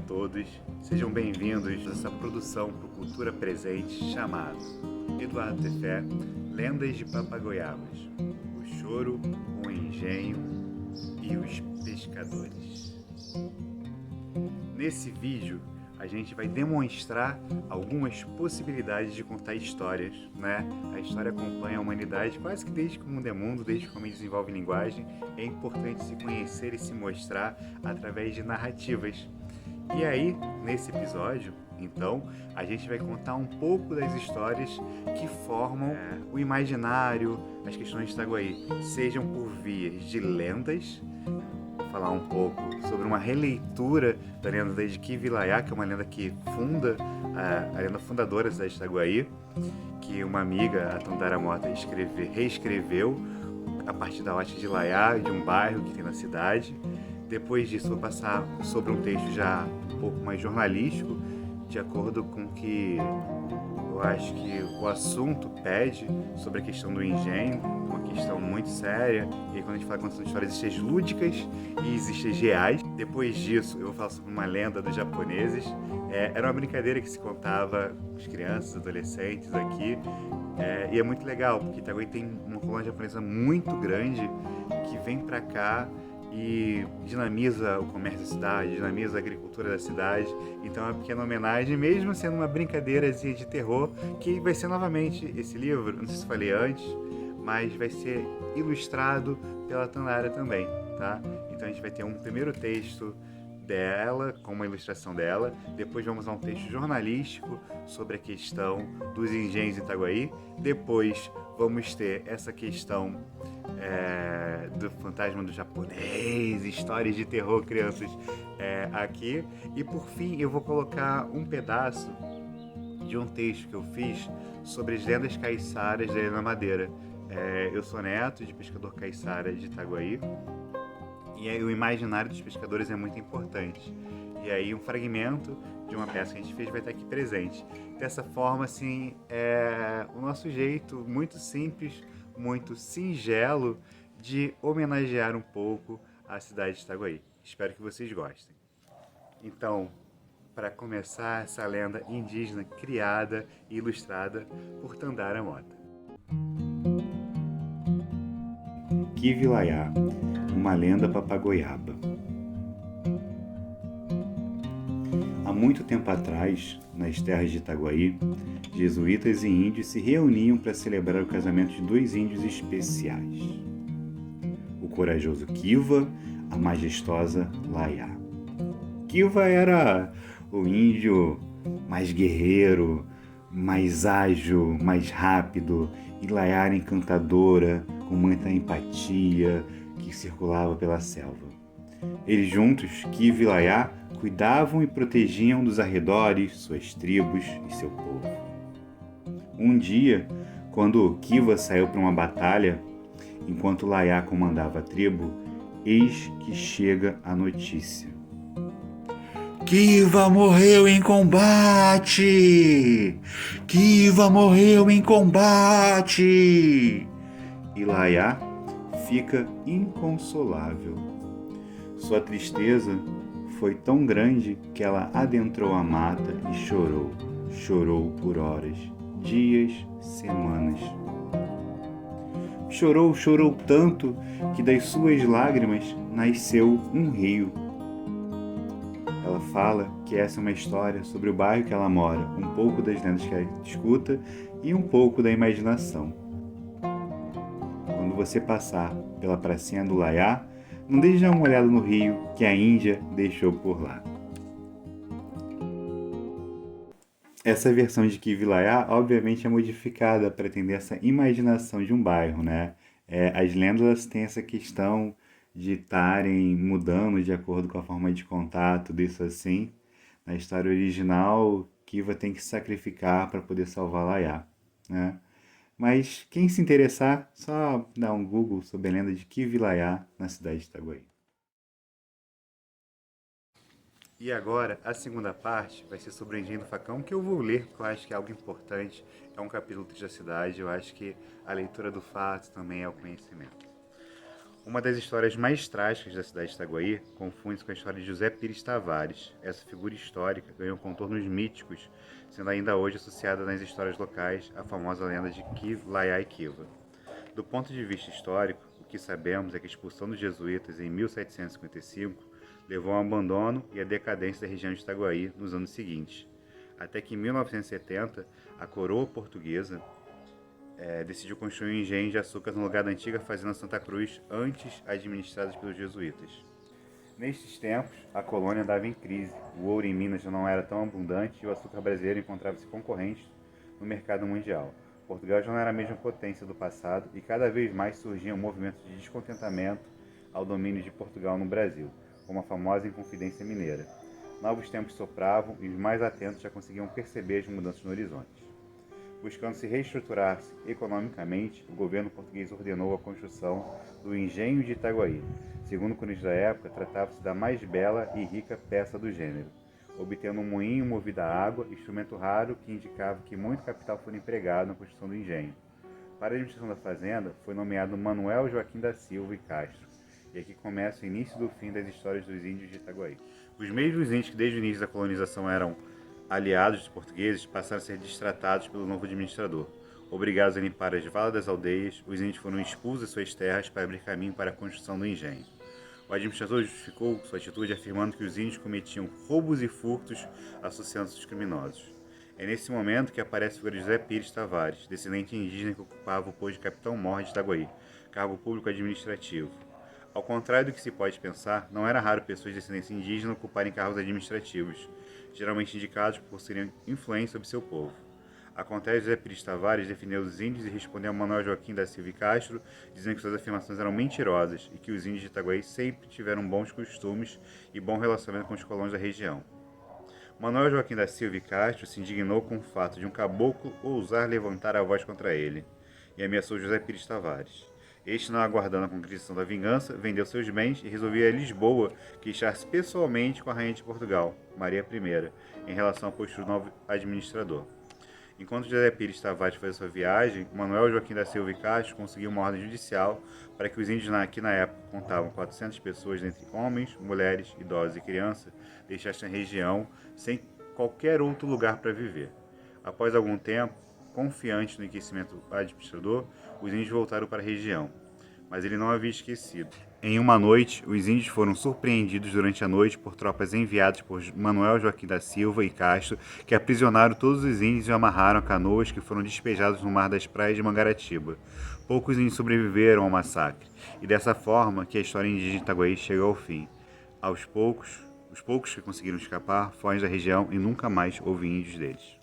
todos, sejam bem-vindos a essa produção para Cultura Presente chamada Eduardo Tefé, Lendas de Papagoiabas, o choro, o engenho e os pescadores. Nesse vídeo, a gente vai demonstrar algumas possibilidades de contar histórias, né? A história acompanha a humanidade quase que desde que o mundo é mundo, desde que o homem desenvolve linguagem. É importante se conhecer e se mostrar através de narrativas. E aí, nesse episódio, então, a gente vai contar um pouco das histórias que formam o imaginário, as questões de Itaguaí, sejam por vias de lendas. Vou falar um pouco sobre uma releitura da lenda de Quivilayá, que é uma lenda que funda, a lenda fundadora da cidade de Itaguaí, que uma amiga, a Tandara Mota, reescreveu a partir da ótica de Laiá, de um bairro que tem na cidade. Depois disso, vou passar sobre um texto já um pouco mais jornalístico, de acordo com que eu acho que o assunto pede, sobre a questão do engenho, uma questão muito séria. E aí, quando a gente fala contando histórias, existem as lúdicas e existem as reais. Depois disso, eu vou falar sobre uma lenda dos japoneses. Era uma brincadeira que se contava com as crianças, adolescentes aqui. E é muito legal, porque Itaguaí tem uma colônia japonesa muito grande que vem pra cá e dinamiza o comércio da cidade, dinamiza a agricultura da cidade. Então é uma pequena homenagem, mesmo sendo uma brincadeirazinha de terror, que vai ser novamente esse livro, não sei se falei antes, mas vai ser ilustrado pela Tandara também, tá? Então a gente vai ter um primeiro texto dela, com uma ilustração dela, depois vamos a um texto jornalístico sobre a questão dos engenhos de Itaguaí, depois vamos ter essa questão do fantasma do japonês, histórias de terror, crianças, aqui. E por fim eu vou colocar um pedaço de um texto que eu fiz sobre as lendas caiçaras da Ilha Madeira. Eu sou neto de pescador caiçara de Itaguaí, e aí o imaginário dos pescadores é muito importante. E aí um fragmento de uma peça que a gente fez vai estar aqui presente. Dessa forma, assim, é o nosso jeito muito simples, muito singelo de homenagear um pouco a cidade de Itaguaí. Espero que vocês gostem. Então, para começar essa lenda indígena criada e ilustrada por Tandara Mota. Quivilayá, uma lenda papagoiaba. Há muito tempo atrás, nas terras de Itaguaí, jesuítas e índios se reuniam para celebrar o casamento de dois índios especiais: o corajoso Quiva, a majestosa Laiá. Quiva era o índio mais guerreiro, mais ágil, mais rápido, e Laiá era encantadora, com muita empatia, que circulava pela selva. Eles juntos, Quiva e Laiá, cuidavam e protegiam dos arredores, suas tribos e seu povo. Um dia, quando Quiva saiu para uma batalha, enquanto Laiá comandava a tribo, eis que chega a notícia: Quiva morreu em combate! Quiva morreu em combate! E Laiá fica inconsolável. Sua tristeza foi tão grande que ela adentrou a mata e chorou. Chorou por horas, dias, semanas. Chorou, chorou tanto que das suas lágrimas nasceu um rio. Ela fala que essa é uma história sobre o bairro que ela mora, um pouco das lendas que ela escuta e um pouco da imaginação. Quando você passar pela pracinha do Laiá, não deixe de dar uma olhada no rio que a Índia deixou por lá. Essa versão de Quivilayá, obviamente, é modificada para atender essa imaginação de um bairro, né? As lendas têm essa questão de estarem mudando de acordo com a forma de contato, disso assim. Na história original, Quiva tem que se sacrificar para poder salvar Laiá, né? Mas quem se interessar, só dá um Google sobre a lenda de Quivilayá na cidade de Itaguaí. E agora, a segunda parte vai ser sobre o engenho do facão, que eu vou ler, porque eu acho que é algo importante. É um capítulo da cidade, eu acho que a leitura do fato também é o conhecimento. Uma das histórias mais trágicas da cidade de Itaguaí confunde-se com a história de José Pires Tavares. Essa figura histórica ganhou contornos míticos, sendo ainda hoje associada nas histórias locais à famosa lenda de Laiá e Kiva. Do ponto de vista histórico, o que sabemos é que a expulsão dos jesuítas em 1755 levou ao abandono e à decadência da região de Itaguaí nos anos seguintes, até que em 1970 a coroa portuguesa decidiu construir um engenho de açúcar no lugar da antiga fazenda Santa Cruz, antes administrada pelos jesuítas. Nestes tempos, a colônia andava em crise, o ouro em Minas já não era tão abundante e o açúcar brasileiro encontrava-se concorrente no mercado mundial. Portugal já não era a mesma potência do passado e cada vez mais surgiam movimentos de descontentamento ao domínio de Portugal no Brasil, como a famosa Inconfidência Mineira. Novos tempos sopravam e os mais atentos já conseguiam perceber as mudanças no horizonte. Buscando se reestruturar-se economicamente, o governo português ordenou a construção do Engenho de Itaguaí. Segundo cronistas da época, tratava-se da mais bela e rica peça do gênero, obtendo um moinho movido a água, instrumento raro que indicava que muito capital foi empregado na construção do engenho. Para a administração da fazenda, foi nomeado Manuel Joaquim da Silva e Castro, e aqui começa o início do fim das histórias dos índios de Itaguaí. Os mesmos índios que desde o início da colonização eram aliados dos portugueses passaram a ser destratados pelo novo administrador. Obrigados a limpar as valas das aldeias, os índios foram expulsos de suas terras para abrir caminho para a construção do engenho. O administrador justificou sua atitude afirmando que os índios cometiam roubos e furtos associando-se aos criminosos. É nesse momento que aparece a figura de José Pires Tavares, descendente indígena que ocupava o posto de capitão-mor de Itaguaí, cargo público administrativo. Ao contrário do que se pode pensar, não era raro pessoas de descendência indígena ocuparem cargos administrativos, geralmente indicados por serem influentes sobre seu povo. Acontece José Pires Tavares defendeu os índios e respondeu a Manuel Joaquim da Silva e Castro, dizendo que suas afirmações eram mentirosas e que os índios de Itaguaí sempre tiveram bons costumes e bom relacionamento com os colonos da região. Manuel Joaquim da Silva e Castro se indignou com o fato de um caboclo ousar levantar a voz contra ele e ameaçou José Pires Tavares. Este, não aguardando a concretização da vingança, vendeu seus bens e resolveu ir a Lisboa queixar-se pessoalmente com a rainha de Portugal, Maria I, em relação ao posto do novo administrador. Enquanto José Pires Tavares fazia sua viagem, Manuel Joaquim da Silva e Castro conseguiu uma ordem judicial para que os índios, que na época contavam 400 pessoas, entre homens, mulheres, idosos e crianças, deixassem a região sem qualquer outro lugar para viver. Após algum tempo, confiantes no enriquecimento do administrador, os índios voltaram para a região, mas ele não havia esquecido. Em uma noite, os índios foram surpreendidos durante a noite por tropas enviadas por Manuel Joaquim da Silva e Castro, que aprisionaram todos os índios e amarraram a canoas que foram despejadas no mar das praias de Mangaratiba. Poucos índios sobreviveram ao massacre, e dessa forma que a história indígena de Itaguaí chegou ao fim. Os poucos que conseguiram escapar fogem da região e nunca mais houve índios deles.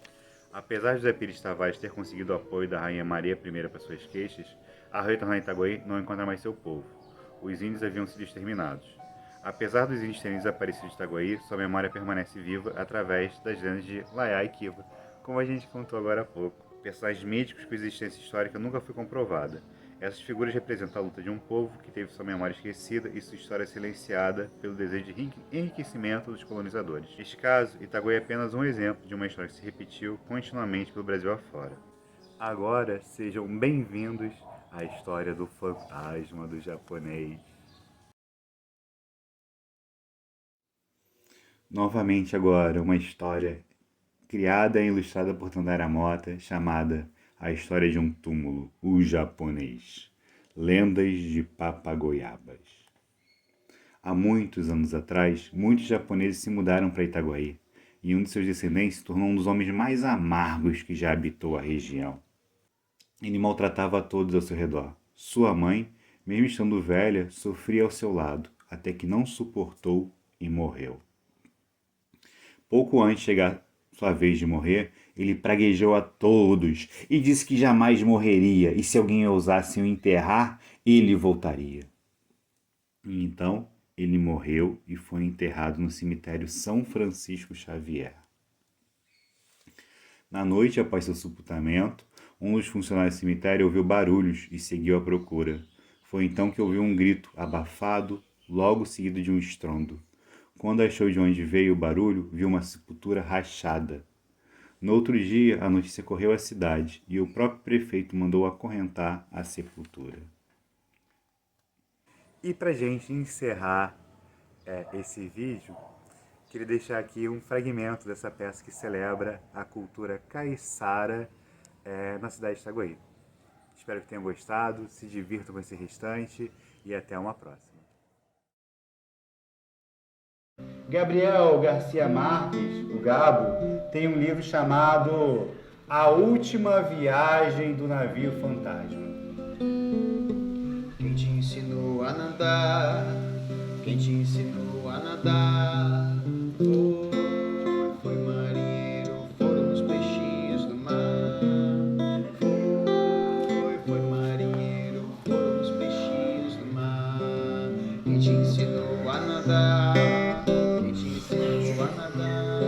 Apesar de José Pires Tavares ter conseguido o apoio da rainha Maria I para suas queixas, a retornar a Itaguaí não encontra mais seu povo. Os índios haviam sido exterminados. Apesar dos índios terem desaparecido de Itaguaí, sua memória permanece viva através das lendas de Laiá e Kiva, como a gente contou agora há pouco. Personagens míticos cuja existência histórica nunca foi comprovada. Essas figuras representam a luta de um povo que teve sua memória esquecida e sua história silenciada pelo desejo de enriquecimento dos colonizadores. Neste caso, Itaguaí é apenas um exemplo de uma história que se repetiu continuamente pelo Brasil afora. Agora, sejam bem-vindos à história do fantasma do japonês. Novamente agora, uma história criada e ilustrada por Tandara Mota, chamada A História de um Túmulo, o Japonês. Lendas de Papagoiabas. Há muitos anos atrás, muitos japoneses se mudaram para Itaguaí, e um de seus descendentes se tornou um dos homens mais amargos que já habitou a região. Ele maltratava a todos ao seu redor. Sua mãe, mesmo estando velha, sofria ao seu lado, até que não suportou e morreu. Pouco antes de chegar sua vez de morrer, ele praguejou a todos e disse que jamais morreria e se alguém ousasse o enterrar, ele voltaria. E então, ele morreu e foi enterrado no cemitério São Francisco Xavier. Na noite após seu sepultamento, um dos funcionários do cemitério ouviu barulhos e seguiu à procura. Foi então que ouviu um grito abafado, logo seguido de um estrondo. Quando achou de onde veio o barulho, viu uma sepultura rachada. No outro dia, a notícia correu à cidade e o próprio prefeito mandou acorrentar a sepultura. E para gente encerrar esse vídeo, queria deixar aqui um fragmento dessa peça que celebra a cultura caiçara na cidade de Itaguaí. Espero que tenham gostado, se divirtam com esse restante e até uma próxima. Gabriel Garcia Marques, o Gabo, tem um livro chamado A Última Viagem do Navio Fantasma. Quem te ensinou a nadar? Quem te ensinou a nadar? Foi marinheiro, foram os peixinhos do mar. Foi marinheiro, foram os peixinhos do mar. Quem te ensinou a nadar? Quem te ensinou a nadar?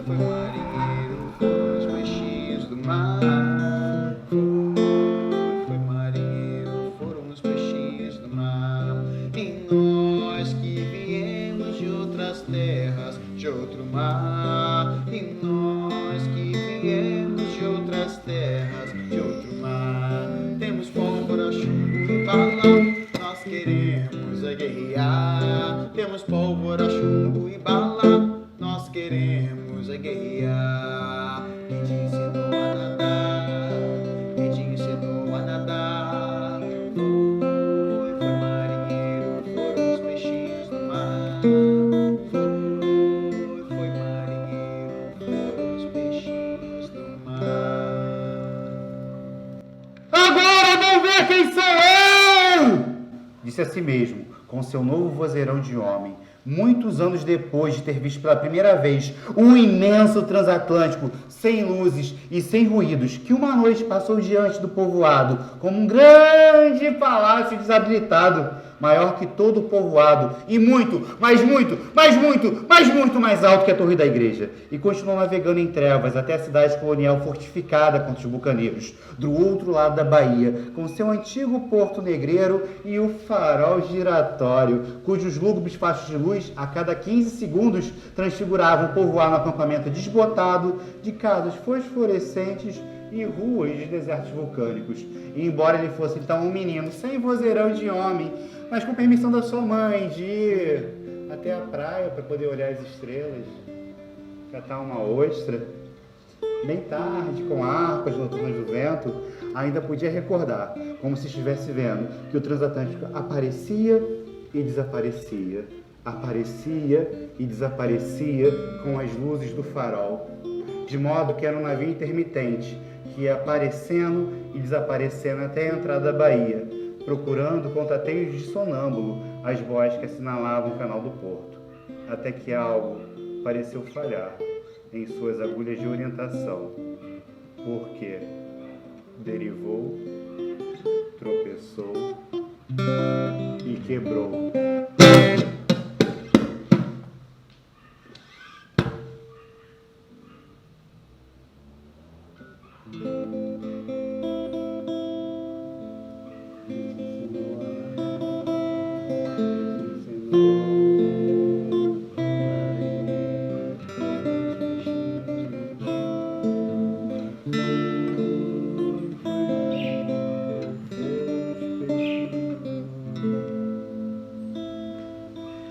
Foi marinheiro, foram os peixinhos do mar. De outro mar, e nós que viemos de outras terras, de outro mar, temos pólvora, chumbo e bala, nós queremos guerrear. Temos pólvora, chumbo e bala, nós queremos guerrear. Quem te ensinou a nadar? Quem te ensinou a nadar? Foi marinheiro, foram os peixinhos do mar. Quem sou eu? Disse a si mesmo, com seu novo vozeirão de homem, muitos anos depois de ter visto pela primeira vez um imenso transatlântico, sem luzes e sem ruídos, que uma noite passou diante do povoado, como um grande palácio desabilitado, maior que todo o povoado, e muito mais alto que a torre da igreja, e continuou navegando em trevas até a cidade colonial fortificada contra os bucaneiros, do outro lado da baía, com seu antigo porto negreiro e o farol giratório, cujos lúgubres fachos de luz, a cada 15 segundos, transfiguravam o povoado no acampamento desbotado de casas fosforescentes e ruas de desertos vulcânicos. E embora ele fosse então um menino sem vozeirão de homem, mas com permissão da sua mãe de ir até a praia para poder olhar as estrelas, catar uma ostra, bem tarde, com harpas noturnas do vento, ainda podia recordar, como se estivesse vendo, que o transatlântico aparecia e desaparecia, com as luzes do farol, de modo que era um navio intermitente, que ia aparecendo e desaparecendo até a entrada da baía, procurando com tateios de sonâmbulo as vozes que assinalavam o canal do porto, até que algo pareceu falhar em suas agulhas de orientação, porque derivou, tropeçou e quebrou.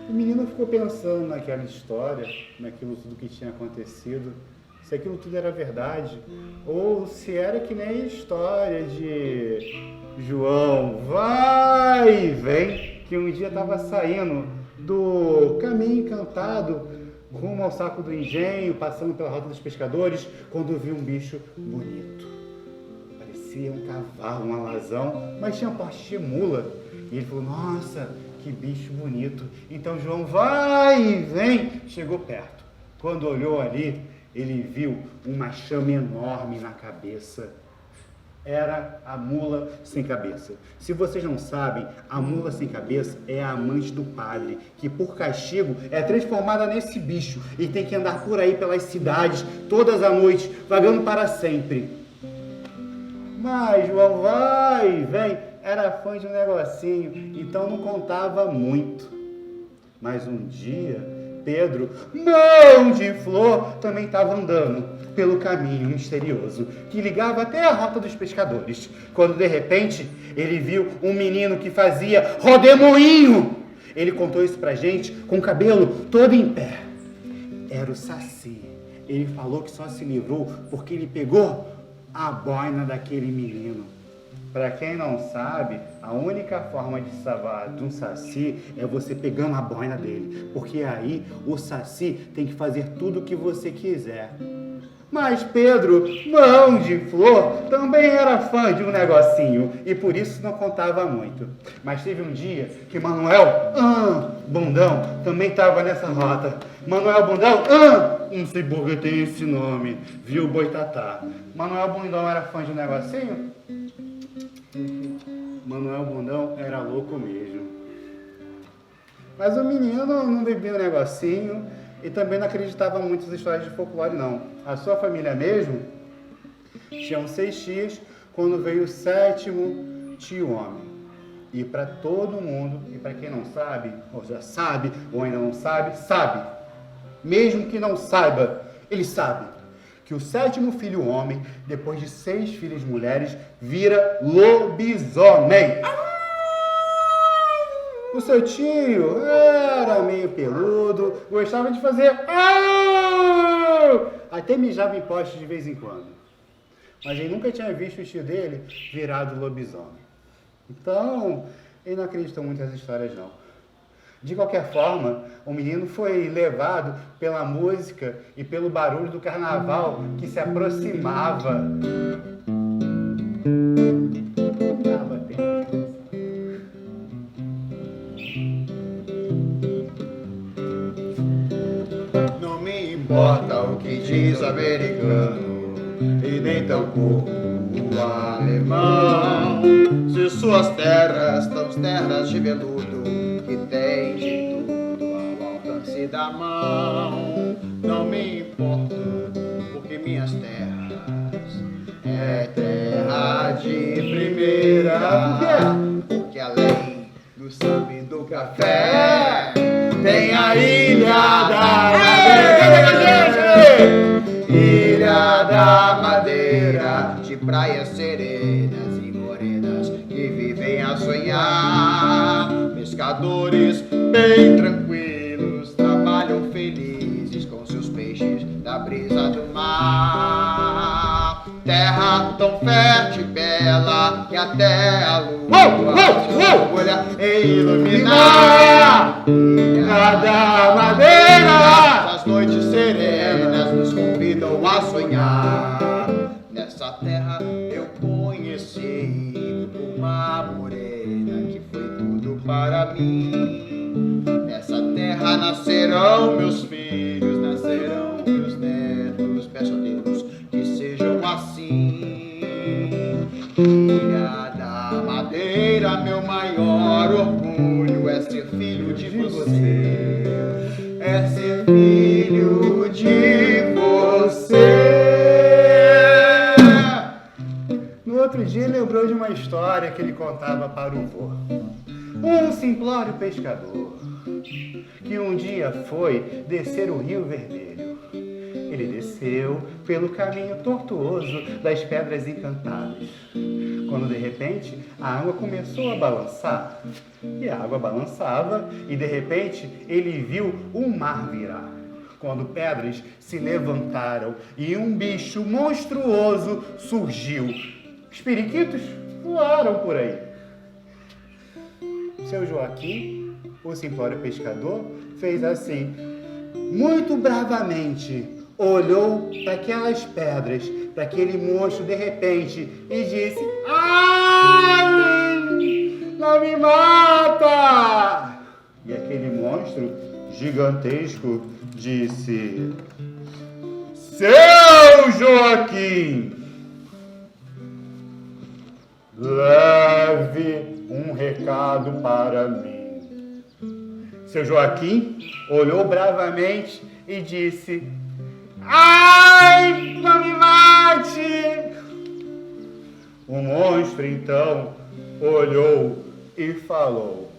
O menino ficou pensando naquela história, naquilo tudo que tinha acontecido, se aquilo tudo era verdade, ou se era que nem a história de João vai e vem, que um dia estava saindo do caminho encantado, rumo ao saco do engenho, passando pela rota dos pescadores, quando viu um bicho bonito. Parecia um cavalo, um alazão, mas tinha porte de mula. E ele falou, nossa, que bicho bonito. Então João vai e vem, chegou perto. Quando olhou ali, ele viu uma chama enorme na cabeça. Era a mula sem cabeça. Se vocês não sabem, a mula sem cabeça é a amante do padre, que por castigo é transformada nesse bicho e tem que andar por aí pelas cidades, todas as noites, vagando para sempre. Mas João vai e vem, era fã de um negocinho, então não contava muito. Mas um dia Pedro, mão de flor, também estava andando pelo caminho misterioso que ligava até a rota dos pescadores, quando de repente ele viu um menino que fazia rodemoinho. Ele contou isso pra gente com o cabelo todo em pé. Era o Saci. Ele falou que só se livrou porque ele pegou a boina daquele menino. Para quem não sabe, a única forma de salvar de um Saci é você pegando a boina dele, porque aí o Saci tem que fazer tudo o que você quiser. Mas Pedro, mão de flor, também era fã de um negocinho e por isso não contava muito. Mas teve um dia que Manuel Bundão também estava nessa rota. Manuel Bundão, não sei por que tem esse nome, viu, Boitatá? Manuel Bundão era fã de um negocinho? Manuel Bundão era louco mesmo. Mas o menino não bebia o negocinho e também não acreditava muito nas histórias de folclore, não. A sua família mesmo tinham 6 tias quando veio o 7º tio homem. E para todo mundo, e para quem não sabe, ou já sabe, ou ainda não sabe, sabe. Mesmo que não saiba, ele sabe que o 7º filho homem, depois de 6 filhas mulheres, vira lobisomem. O seu tio era meio peludo, gostava de fazer até mijava em poste de vez em quando. Mas ele nunca tinha visto o tio dele virado lobisomem. Então, ele não acreditou muito nessas histórias, não. De qualquer forma, o menino foi levado pela música e pelo barulho do carnaval que se aproximava. Não me importa o que diz o americano e nem tampouco o alemão. Se suas terras são terras de veludo que tem de tudo ao alcance da mão, não me importo porque minhas terras é terra de primeira. Porque além do samba e do café tem a Ilha da Madeira. Ilha da Madeira, de praias serenas e morenas que vivem a sonhar. Pescadores bem tranquilos trabalham felizes com seus peixes da brisa do mar. Terra tão fértil e bela que até a lua orgulha em iluminar. Ilha da Madeira, as noites serenas nos convidam a sonhar. Nessa terra eu conheci uma morena que foi tudo para mim. Nessa terra nascerão meus filhos, nascerão meus netos. Peço a Deus que sejam assim. Ilha da Madeira, meu maior orgulho é ser filho de você. É ser filho de você. No outro dia ele lembrou de uma história que ele contava para o vô. Um simplório pescador que um dia foi descer o Rio Vermelho. Ele desceu pelo caminho tortuoso das Pedras Encantadas, quando de repente a água começou a balançar. E a água balançava e de repente ele viu o mar virar. Quando pedras se levantaram e um bicho monstruoso surgiu. Os periquitos voaram por aí. Seu Joaquim, o simplório pescador, fez assim, muito bravamente, olhou para aquelas pedras, para aquele monstro de repente e disse: ai, não me mata! E aquele monstro gigantesco disse: seu Joaquim, leve um recado para mim. Seu Joaquim olhou bravamente e disse: ai, não me mate! O monstro então olhou e falou: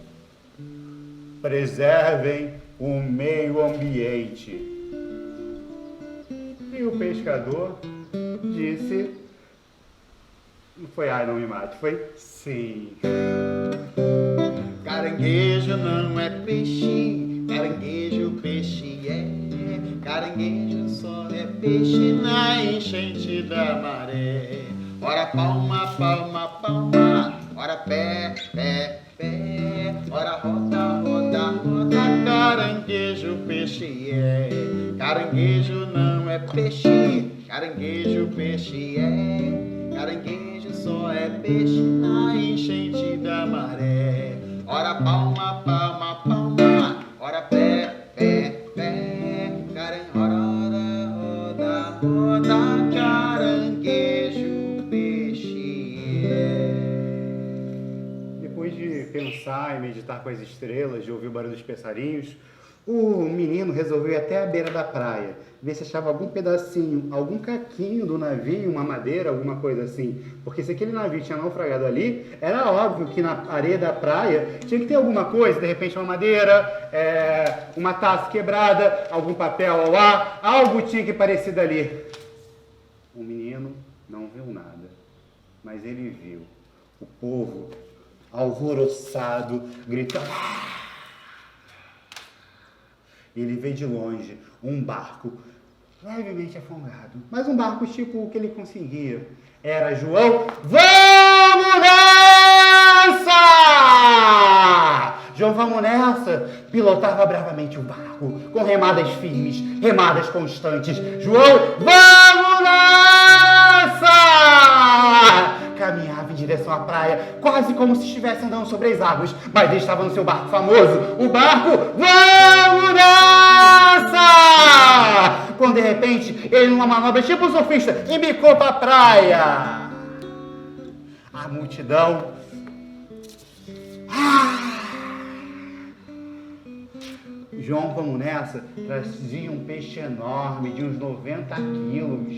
preservem o meio ambiente. E o pescador disse, não foi ai, não me mate, foi sim. Caranguejo não é peixe, caranguejo peixe é. Caranguejo só é peixe na enchente da maré. Ora palma, palma, palma, ora pé, pé, pé, ora roda, roda, roda. Caranguejo peixe é. Caranguejo não é peixe, caranguejo peixe é. Caranguejo só é peixe na enchente da maré. Ora palma, palma, palma, ora pé, pé, pé, ora, roda, roda, caranguejo, peixe é. Depois de pensar e meditar com as estrelas, de ouvir o barulho dos passarinhos, o menino resolveu ir até a beira da praia, ver se achava algum pedacinho, algum caquinho do navio, uma madeira, alguma coisa assim. Porque se aquele navio tinha naufragado ali, era óbvio que na areia da praia tinha que ter alguma coisa, de repente uma madeira, uma taça quebrada, algum papel ao ar, algo tinha que parecer dali. O menino não viu nada, mas ele viu o povo alvoroçado, gritando. Ele vê de longe um barco levemente afogado, mas um barco tipo o que ele conseguia. Era João. Vamos nessa! João, vamos nessa! Pilotava bravamente o barco, com remadas firmes, remadas constantes. João, vamos nessa! Caminhava em direção à praia, quase como se estivesse andando sobre as águas, mas ele estava no seu barco famoso, o barco Vamos Nessa! Quando de repente, ele numa manobra tipo surfista, embicou para a praia. A multidão... João, vamos nessa, trazia um peixe enorme de uns 90 quilos.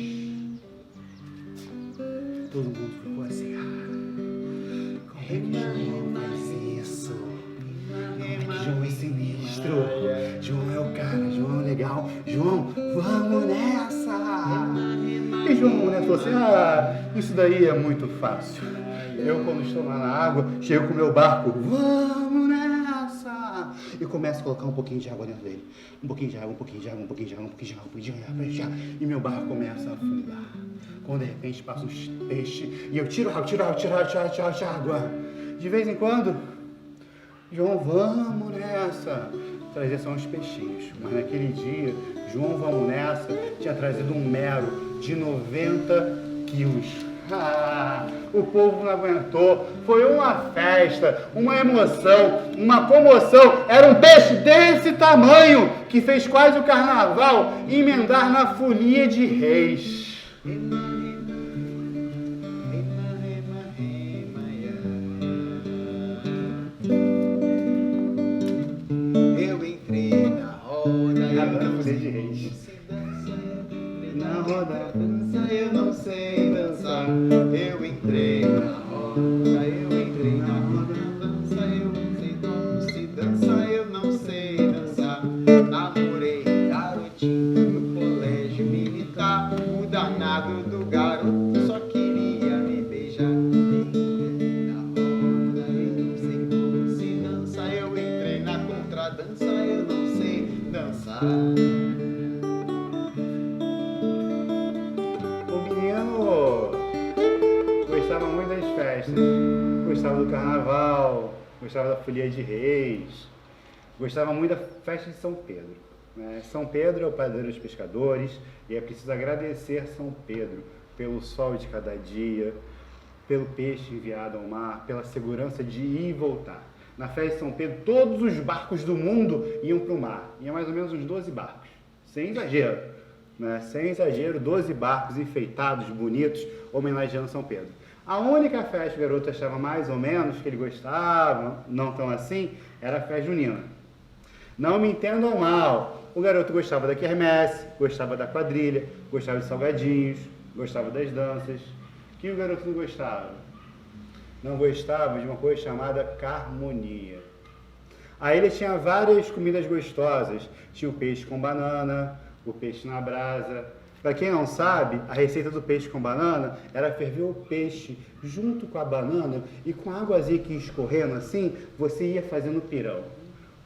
Todo mundo ficou assim, como é que João faz isso? Como é que João é sinistro? João é o cara, João é legal. João, vamos nessa! E João vamos nessa falou assim, isso daí é muito fácil. Eu, quando estou lá na água, chego com o meu barco, vamos nessa! E começo a colocar um pouquinho de água dentro dele. Um pouquinho de água, um pouquinho de água, um pouquinho de água, um pouquinho de água, um pouquinho de água, e meu barco começa a afundar. Quando de repente passa os peixes e eu tiro água. De vez em quando, João, vamos nessa. Trazia só uns peixinhos. Mas naquele dia, João, vamos nessa, tinha trazido um mero de 90 quilos. O povo não aguentou. Foi uma festa, uma emoção, uma comoção. Era um peixe desse tamanho que fez quase o carnaval emendar na folia de reis. Eu entrei na roda, na roda, dança, eu não sei dançar. Eu entrei na roda, dança, eu não sei como se dança, eu não sei dançar. Namorei garotinho no colégio militar, o danado do garoto só queria me beijar. Entrei na roda, eu não sei como se dança, eu entrei na contradança, eu não sei dançar. Gostava muito das festas, gostava do carnaval, gostava da folia de reis, gostava muito da festa de São Pedro. São Pedro é o padroeiro dos pescadores e é preciso agradecer São Pedro pelo sol de cada dia, pelo peixe enviado ao mar, pela segurança de ir e voltar. Na festa de São Pedro, todos os barcos do mundo iam para o mar, iam mais ou menos uns 12 barcos, sem exagero. Sem exagero, 12 barcos enfeitados, bonitos, homenageando São Pedro. A única festa que o garoto achava mais ou menos, que ele gostava, não tão assim, era a festa junina. Não me entendam mal, o garoto gostava da quermesse, gostava da quadrilha, gostava de salgadinhos, gostava das danças. O que o garoto não gostava? Não gostava de uma coisa chamada carmonia. A ilha tinha várias comidas gostosas. Tinha o peixe com banana, o peixe na brasa. Para quem não sabe, a receita do peixe com banana era ferver o peixe junto com a banana e com a águazinha que ia escorrendo assim, você ia fazendo pirão.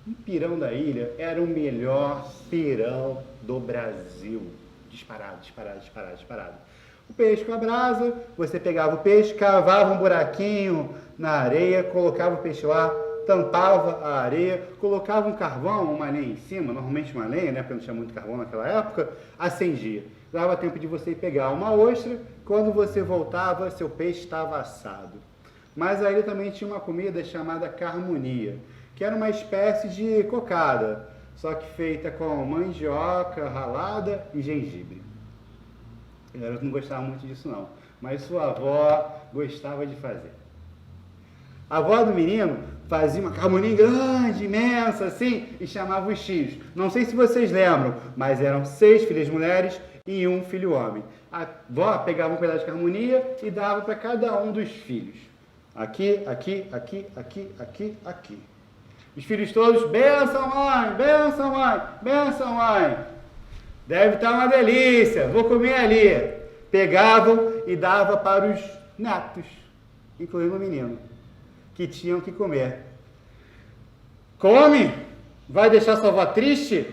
O pirão da ilha era o melhor pirão do Brasil. Disparado, disparado, disparado, disparado. O peixe com a brasa, você pegava o peixe, cavava um buraquinho na areia, colocava o peixe lá, tampava a areia, colocava um carvão, uma lenha em cima, normalmente uma lenha, né, porque não tinha muito carvão naquela época, acendia. Dava tempo de você ir pegar uma ostra, quando você voltava, seu peixe estava assado. Mas aí também tinha uma comida chamada carmonia, que era uma espécie de cocada, só que feita com mandioca ralada e gengibre. O garoto não gostava muito disso não, mas sua avó gostava de fazer. A avó do menino fazia uma carmonia grande, imensa, assim, e chamava os tios. Não sei se vocês lembram, mas eram 6 filhas mulheres e 1 filho homem. A avó pegava um pedaço de carmonia e dava para cada um dos filhos. Aqui, aqui, aqui, aqui, aqui, aqui. Os filhos todos, benção mãe, benção mãe, benção mãe. Deve estar uma delícia, vou comer ali. Pegavam e davam para os netos, incluindo o menino, que tinham que comer. Come! Vai deixar sua avó triste?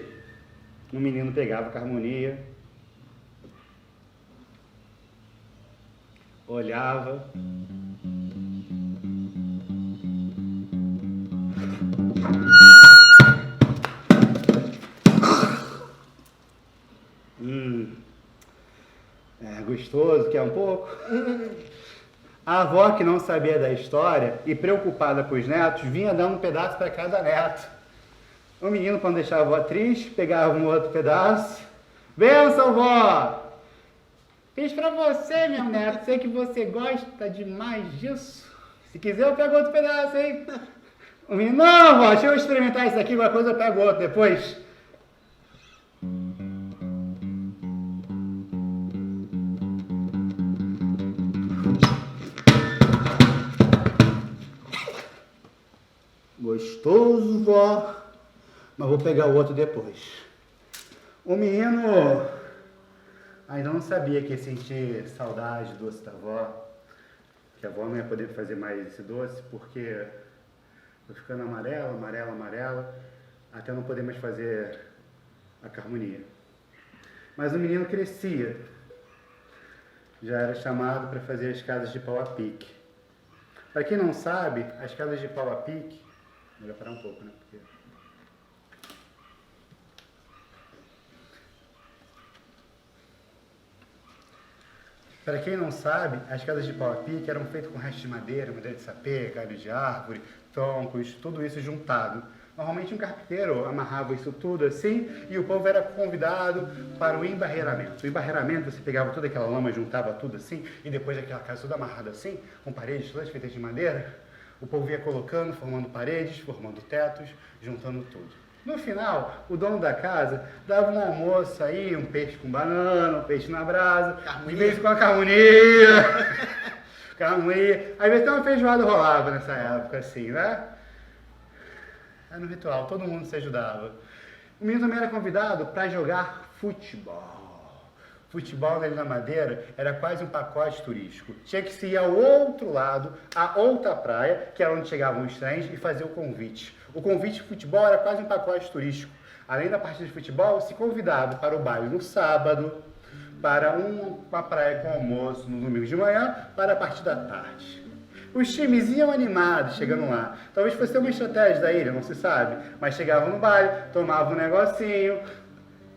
O menino pegava a carmonia, olhava, gostoso, quer um pouco? A avó, que não sabia da história e preocupada com os netos, vinha dando um pedaço para cada neto. O menino, quando deixava a avó triste, pegava um outro pedaço. Benção, vó! Fiz para você, meu neto. Sei que você gosta demais disso. Se quiser, eu pego outro pedaço, hein? O menino, não, vó, deixa eu experimentar isso aqui, qualquer coisa eu pego outro depois. Gostoso, vó, mas vou pegar o outro depois. O menino ainda não sabia que ia sentir saudade do doce da avó, que a avó não ia poder fazer mais esse doce, porque foi ficando amarela, amarela, amarela, até não poder mais fazer a carmonia. Mas o menino crescia, já era chamado para fazer as casas de pau a pique. Para quem não sabe, as casas de pau a pique, melhor parar um pouco, né? Porque... Para quem não sabe, as casas de pau a pique eram feitas com restos de madeira, madeira de sapê, galho de árvore, troncos, tudo isso juntado. Normalmente um carpinteiro amarrava isso tudo assim e o povo era convidado para o embarreiramento. O embarreiramento, você pegava toda aquela lama, juntava tudo assim e depois daquela casa toda amarrada assim, com paredes todas feitas de madeira, o povo ia colocando, formando paredes, formando tetos, juntando tudo. No final, o dono da casa dava um almoço aí, um peixe com banana, um peixe na brasa, de vez em quando carmonia, carmonia. Às vezes até uma feijoada rolava nessa época assim, né? Era no ritual, todo mundo se ajudava. O menino também era convidado para jogar futebol. Futebol na Ilha da Madeira era quase um pacote turístico. Tinha que se ir ao outro lado, a outra praia, que era onde chegavam os trens, e fazer o convite. O convite de futebol era quase um pacote turístico. Além da partida de futebol, se convidava para o baile no sábado, para uma praia com almoço no domingo de manhã, para a partida da tarde. Os times iam animados chegando lá. Talvez fosse uma estratégia da ilha, não se sabe. Mas chegavam no baile, tomavam um negocinho.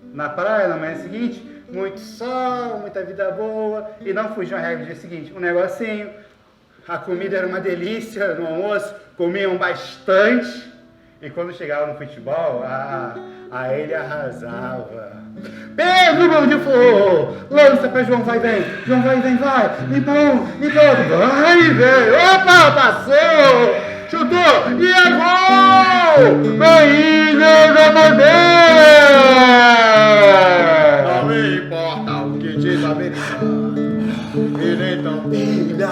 Na praia, na manhã seguinte, muito sol, muita vida boa. E não fugiam a regra do dia seguinte. Um negocinho. A comida era uma delícia no almoço. Comiam bastante. E quando chegava no futebol, a ilha arrasava. Pedro, mão de flor! Lança pra João, vai, vem! João, vai, vem, vai! Limpa um, limpa outro, vai, vem! Opa, passou! Chutou! E é gol! Na Ilha da Madeira! Não importa o que diz a americano, ele então Ilha,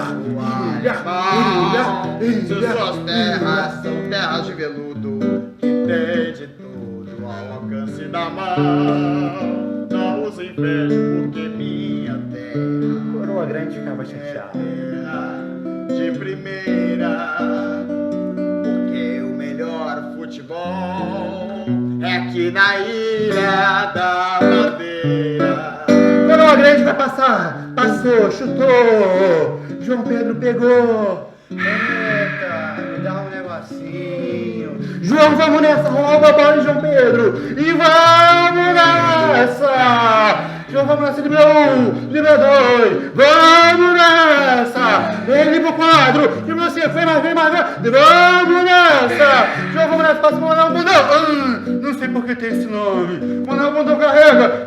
se suas terras são terras de veludo, que tem de tudo ao alcance da mão. Não os invejo porque minha terra Coroa Grande ficava chateada. terra de primeira. Porque o melhor futebol é aqui na Ilha da Madeira. Coroa Grande vai passar. Passou, chutou. João Pedro pegou. Eita, me dá um negocinho. João, vamos nessa. Rouba a bola de João Pedro. E vamos nessa. João, vamos nessa. Libra 1, libra 2. Vamos nessa. Ele libra 4. Libra 5. Vem mais. Vamos nessa. João, vamos nessa. Passa o Manuel Bundão. Não sei por que tem esse nome. Manuel Bundão carrega.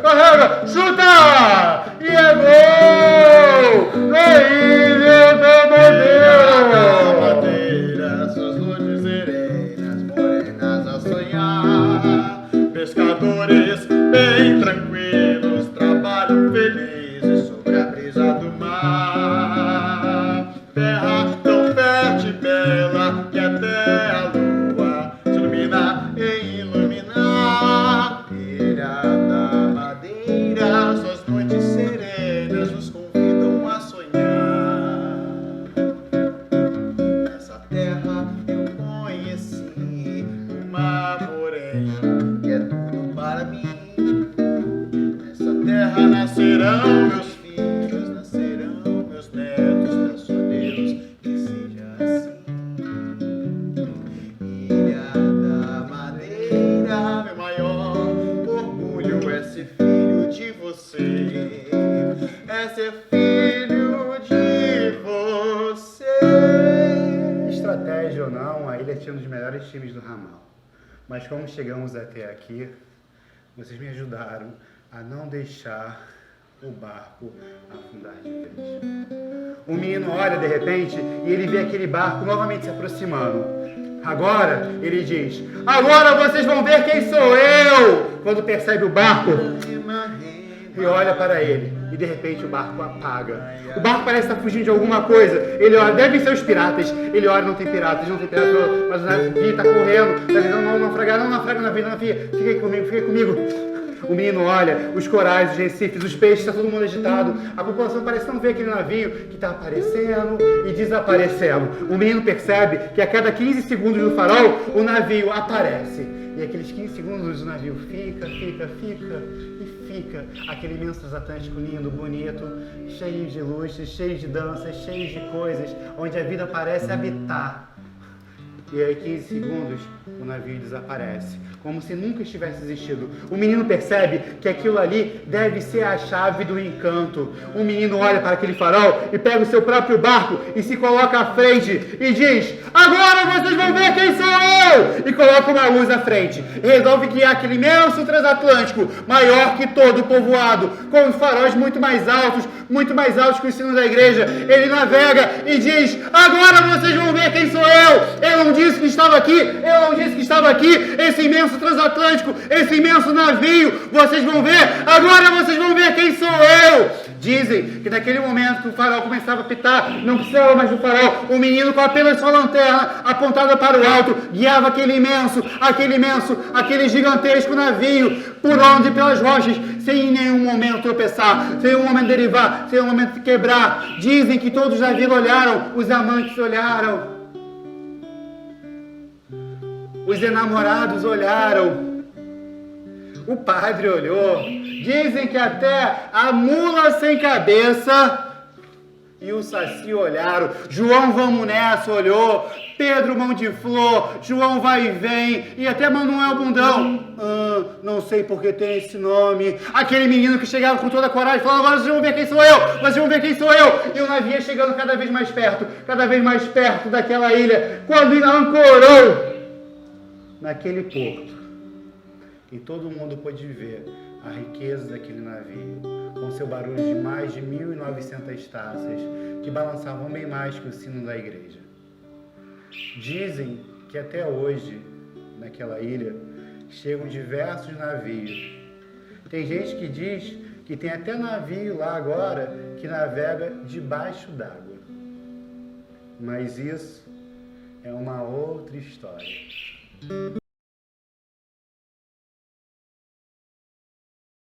Chuta. E é gol. Na Ilha da Madeira, suas luzes serenas, morenas a sonhar. Pescadores bem tranquilos, trabalham felizes sobre a brisa do mar. Terra tão fértil e bela que até a lua se ilumina e iluminar. Ilha da Madeira, suas noites serenas nos convidam a sonhar. Nessa terra eu conheci uma morena que é tudo para mim. Nessa terra nascerão meus filhos, nascerão meus netos. Peço a Deus que seja assim. Ilha da Madeira, meu maior orgulho é ser filho de você. É ser filho de você. Estratégia ou não, a ilha tinha um dos melhores times do ramal. Mas como chegamos até aqui, vocês me ajudaram a não deixar o barco afundar de vez. O menino olha de repente e ele vê aquele barco novamente se aproximando. Agora ele diz: agora vocês vão ver quem sou eu! Quando percebe o barco e olha para ele, e de repente o barco apaga. O barco parece estar fugindo de alguma coisa. Ele olha, devem ser os piratas. Ele olha, não tem piratas, mas o navio está correndo. Não naufraga o navio. Fica comigo. O menino olha, os corais, os recifes, os peixes, está todo mundo agitado. A população parece não ver aquele navio que está aparecendo e desaparecendo. O menino percebe que a cada 15 segundos no farol, o navio aparece. E aqueles 15 segundos o navio fica. Aquele imenso transatlântico lindo, bonito, cheio de luzes, cheio de danças, cheio de coisas, onde a vida parece habitar. E aí, 15 segundos, o navio desaparece, como se nunca estivesse existido. O menino percebe que aquilo ali deve ser a chave do encanto. O menino olha para aquele farol e pega o seu próprio barco e se coloca à frente e diz: agora vocês vão ver quem sou eu! E coloca uma luz à frente. E resolve guiar aquele imenso transatlântico, maior que todo o povoado, com os faróis muito mais altos que o sino da igreja. Ele navega e diz: agora vocês vão ver quem sou eu! Eu não disse que estava aqui, esse imenso transatlântico, esse imenso navio, vocês vão ver, agora vocês vão ver quem sou eu! Dizem que naquele momento que o farol começava a pitar, não precisava mais do farol, o menino com apenas sua lanterna apontada para o alto, guiava aquele gigantesco navio, por onde pelas rochas, sem em nenhum momento tropeçar, sem um momento derivar, sem um momento quebrar. Dizem que todos na vila olharam, os amantes olharam, os enamorados olharam, o padre olhou. Dizem que até a mula sem cabeça e o Saci olharam. João Vamos Nessa olhou, Pedro Mão de Flor, João Vai e Vem e até Manuel Bundão. Não sei por que tem esse nome. Aquele menino que chegava com toda a coragem, falando: agora vocês vão ver quem sou eu. E o navio ia chegando cada vez mais perto daquela ilha, quando ancorou naquele porto. E todo mundo pôde ver a riqueza daquele navio, com seu barulho de mais de 1.900 taças, que balançavam bem mais que o sino da igreja. Dizem que até hoje, naquela ilha, chegam diversos navios. Tem gente que diz que tem até navio lá agora que navega debaixo d'água. Mas isso é uma outra história.